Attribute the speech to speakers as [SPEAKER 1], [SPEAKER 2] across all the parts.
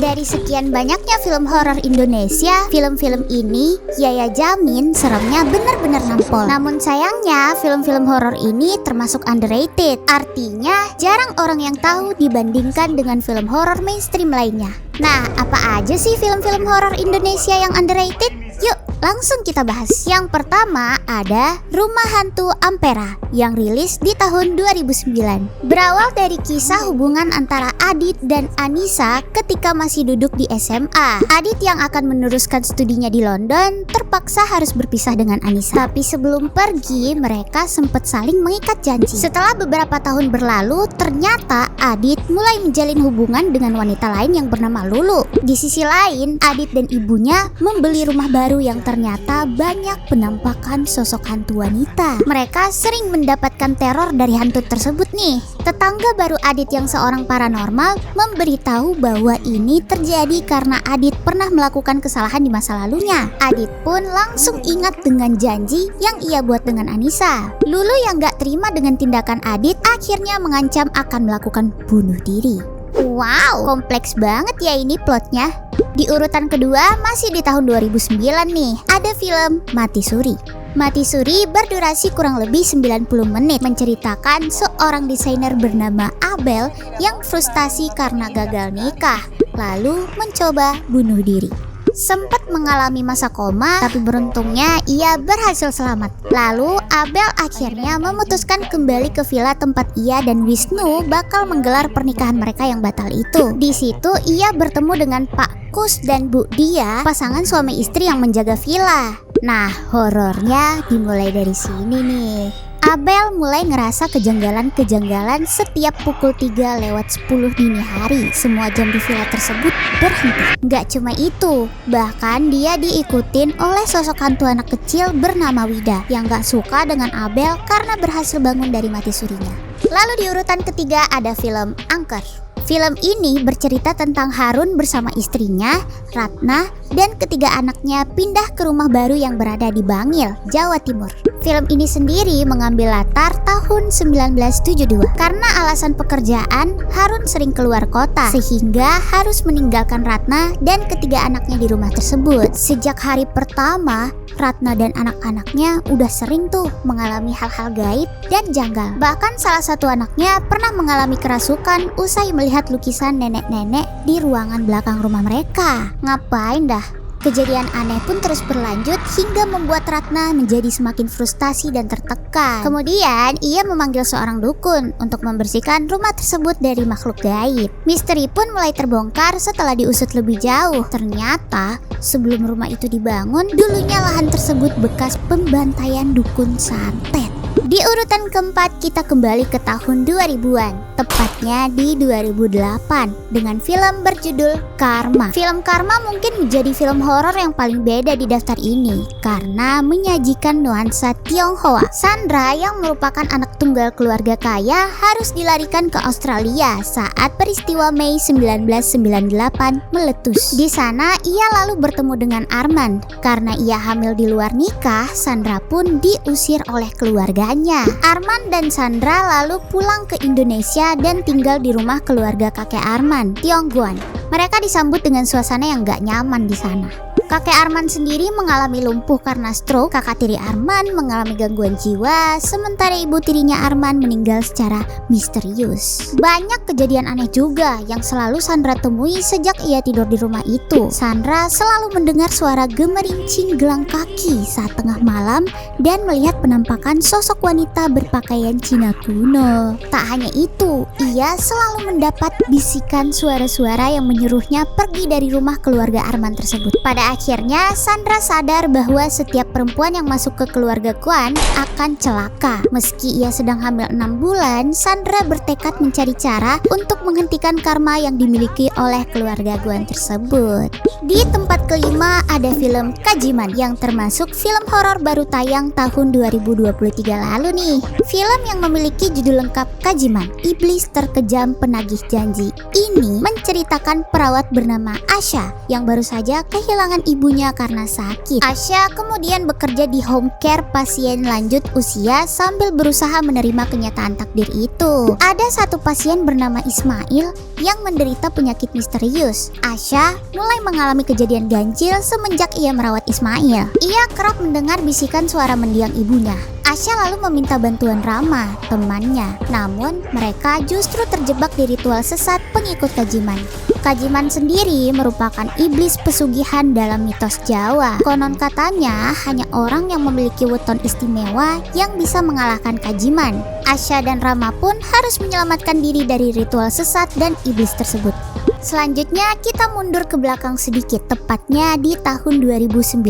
[SPEAKER 1] Dari sekian banyaknya film horor Indonesia, film-film ini Yaya jamin seremnya benar-benar nampol. Namun sayangnya film-film horor ini termasuk underrated. Artinya jarang orang yang tahu dibandingkan dengan film horor mainstream lainnya. Nah, apa aja sih film-film horor Indonesia yang underrated? Yuk, langsung kita bahas. Yang pertama ada Rumah Hantu Ampera yang rilis di tahun 2009. Berawal dari kisah hubungan antara Adit dan Anissa ketika masih duduk di SMA. Adit yang akan meneruskan studinya di London terpaksa harus berpisah dengan Anissa. Tapi sebelum pergi, mereka sempat saling mengikat janji. Setelah beberapa tahun berlalu, ternyata Adit mulai menjalin hubungan dengan wanita lain yang bernama Lulu. Di sisi lain, Adit dan ibunya membeli rumah baru yang ternyata banyak penampakan sosok hantu wanita. Mereka sering mendapatkan teror dari hantu tersebut nih. Tetangga baru Adit yang seorang paranormal memberitahu bahwa ini terjadi karena Adit pernah melakukan kesalahan di masa lalunya. Adit pun langsung ingat dengan janji yang ia buat dengan Anissa. Lulu yang gak terima dengan tindakan Adit akhirnya mengancam akan melakukan bunuh diri. Wow, kompleks banget ya ini plotnya. Di urutan kedua masih di tahun 2009 nih, ada film Mati Suri. Mati Suri berdurasi kurang lebih 90 menit, menceritakan seorang desainer bernama Abel yang frustasi karena gagal nikah, lalu mencoba bunuh diri. Sempat mengalami masa koma, tapi beruntungnya ia berhasil selamat. Lalu Abel akhirnya memutuskan kembali ke villa tempat ia dan Wisnu bakal menggelar pernikahan mereka yang batal itu. Di situ ia bertemu dengan Pak Kus dan Bu Dia, pasangan suami istri yang menjaga villa. Nah, horornya dimulai dari sini nih. Abel mulai ngerasa kejanggalan-kejanggalan setiap pukul 3:10 dini hari. Semua jam di villa tersebut berhenti. Gak cuma itu, bahkan dia diikutin oleh sosok hantu anak kecil bernama Wida yang gak suka dengan Abel karena berhasil bangun dari mati surinya. Lalu di urutan ketiga ada film Angker. Film ini bercerita tentang Harun bersama istrinya, Ratna, dan ketiga anaknya pindah ke rumah baru yang berada di Bangil, Jawa Timur. Film ini sendiri mengambil latar tahun 1972. Karena alasan pekerjaan, Harun sering keluar kota, sehingga harus meninggalkan Ratna dan ketiga anaknya di rumah tersebut. Sejak hari pertama, Ratna dan anak-anaknya udah sering tuh mengalami hal-hal gaib dan janggal. Bahkan salah satu anaknya pernah mengalami kerasukan usai melihat lukisan nenek-nenek di ruangan belakang rumah mereka. Ngapain dah? Kejadian aneh pun terus berlanjut hingga membuat Ratna menjadi semakin frustasi dan tertekan. Kemudian ia memanggil seorang dukun untuk membersihkan rumah tersebut dari makhluk gaib. Misteri pun mulai terbongkar setelah diusut lebih jauh. Ternyata sebelum rumah itu dibangun, dulunya lahan tersebut bekas pembantaian dukun santet. Di urutan keempat kita kembali ke tahun 2000-an, tepatnya di 2008 dengan film berjudul Karma. Film Karma mungkin menjadi film horor yang paling beda di daftar ini karena menyajikan nuansa Tionghoa. Sandra yang merupakan anak tunggal keluarga kaya harus dilarikan ke Australia saat peristiwa Mei 1998 meletus. Di sana ia lalu bertemu dengan Arman. Karena ia hamil di luar nikah, Sandra pun diusir oleh keluarganya. Arman dan Sandra lalu pulang ke Indonesia dan tinggal di rumah keluarga kakek Arman, Tiongguan. Mereka disambut dengan suasana yang gak nyaman di sana. Kakek Arman sendiri mengalami lumpuh karena stroke, kakak tiri Arman mengalami gangguan jiwa, sementara ibu tirinya Arman meninggal secara misterius. Banyak kejadian aneh juga yang selalu Sandra temui sejak ia tidur di rumah itu. Sandra selalu mendengar suara gemerincing gelang kaki saat tengah malam dan melihat penampakan sosok wanita berpakaian Cina kuno. Tak hanya itu, ia selalu mendapat bisikan suara-suara yang menyuruhnya pergi dari rumah keluarga Arman tersebut. Pada akhirnya Sandra sadar bahwa setiap perempuan yang masuk ke keluarga Guan akan celaka. Meski ia sedang hamil 6 bulan, Sandra bertekad mencari cara untuk menghentikan karma yang dimiliki oleh keluarga Guan tersebut. Di tempat kelima ada film Kajiman yang termasuk film horor baru tayang tahun 2023 lalu nih. Film yang memiliki judul lengkap Kajiman, Iblis Terkejam Penagih Janji. Ini menceritakan perawat bernama Asha yang baru saja kehilangan ibunya karena sakit. Asya kemudian bekerja di home care pasien lanjut usia sambil berusaha menerima kenyataan takdir itu. Ada satu pasien bernama Ismail yang menderita penyakit misterius. Asya mulai mengalami kejadian ganjil semenjak ia merawat Ismail. Ia kerap mendengar bisikan suara mendiang ibunya. Asya lalu meminta bantuan Rama, temannya. Namun, mereka justru terjebak di ritual sesat pengikut Kajiman. Kajiman sendiri merupakan iblis pesugihan dalam mitos Jawa. Konon katanya, hanya orang yang memiliki weton istimewa yang bisa mengalahkan Kajiman. Asya dan Rama pun harus menyelamatkan diri dari ritual sesat dan iblis tersebut. Selanjutnya kita mundur ke belakang sedikit, tepatnya di tahun 2019.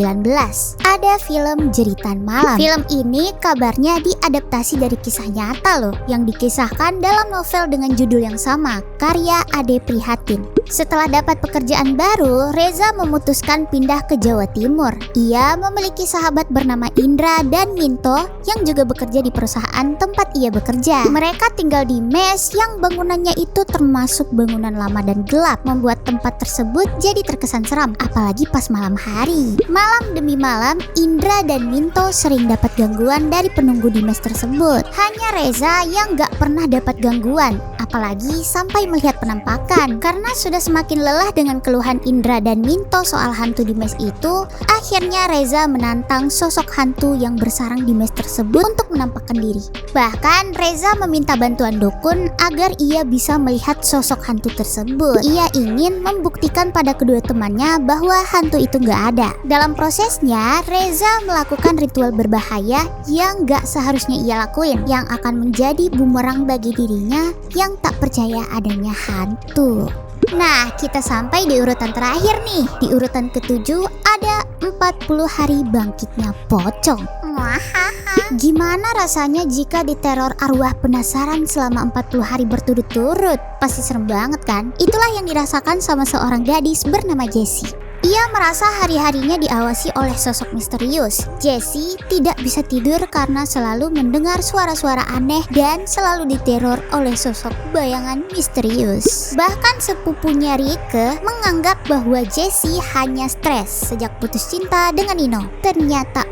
[SPEAKER 1] Ada film Jeritan Malam. Film ini kabarnya diadaptasi dari kisah nyata loh, yang dikisahkan dalam novel dengan judul yang sama, karya Ade Prihatin. Setelah dapat pekerjaan baru, Reza memutuskan pindah ke Jawa Timur. Ia memiliki sahabat bernama Indra dan Minto yang juga bekerja di perusahaan tempat ia bekerja. Mereka tinggal di mes yang bangunannya itu termasuk bangunan lama dan gelap, membuat tempat tersebut jadi terkesan seram, apalagi pas malam hari. Malam demi malam, Indra dan Minto sering dapat gangguan dari penunggu di mes tersebut. Hanya Reza yang gak pernah dapat gangguan, apalagi sampai melihat penampakan. Karena sudah semakin lelah dengan keluhan Indra dan Minto soal hantu di mes itu, akhirnya Reza menantang sosok hantu yang bersarang di mes tersebut untuk menampakkan diri. Bahkan Reza meminta bantuan dukun agar ia bisa melihat sosok hantu tersebut. Ia ingin membuktikan pada kedua temannya bahwa hantu itu gak ada. Dalam prosesnya, Reza melakukan ritual berbahaya yang gak seharusnya ia lakuin, yang akan menjadi bumerang bagi dirinya yang tak percaya adanya hantu. Nah, kita sampai di urutan terakhir nih. Di urutan ke-7 ada 40 hari bangkitnya pocong. Gimana rasanya jika diteror arwah penasaran selama 40 hari berturut-turut? Pasti serem banget kan? Itulah yang dirasakan sama seorang gadis bernama Jessie. Ia merasa hari-harinya diawasi oleh sosok misterius. Jessie tidak bisa tidur karena selalu mendengar suara-suara aneh dan selalu diteror oleh sosok bayangan misterius. Bahkan sepupunya Rike menganggap bahwa Jessie hanya stres sejak putus cinta dengan Nino. Ternyata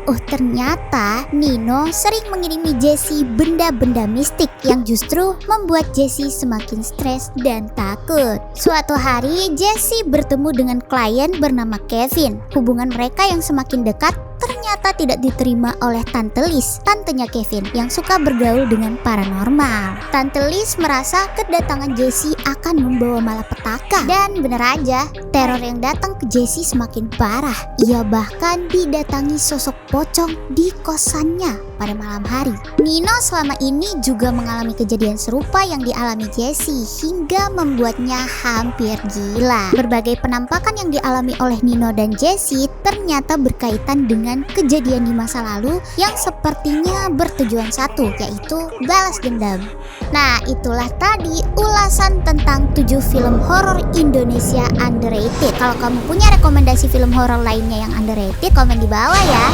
[SPEAKER 1] Nino sering mengirimi Jessie benda-benda mistik yang justru membuat Jessie semakin stres dan takut. Suatu hari Jessie bertemu dengan klien bernama Kevin. Hubungan mereka yang semakin dekat ternyata tidak diterima oleh Tante Liz, tantenya Kevin, yang suka bergaul dengan paranormal. Tante Liz merasa kedatangan Jessie akan membawa malapetaka. Dan bener aja, teror yang datang ke Jessie semakin parah. Ia bahkan didatangi sosok pocong di kosannya pada malam hari. Nino selama ini juga mengalami kejadian serupa yang dialami Jessie, hingga membuatnya hampir gila. Berbagai penampakan yang dialami oleh Nino dan Jessie ternyata berkaitan dengan kejadian di masa lalu yang sepertinya bertujuan satu, yaitu balas dendam. Nah, itulah tadi ulasan tentang 7 film horor Indonesia underrated. Kalau kamu punya rekomendasi film horor lainnya yang underrated, komen di bawah ya.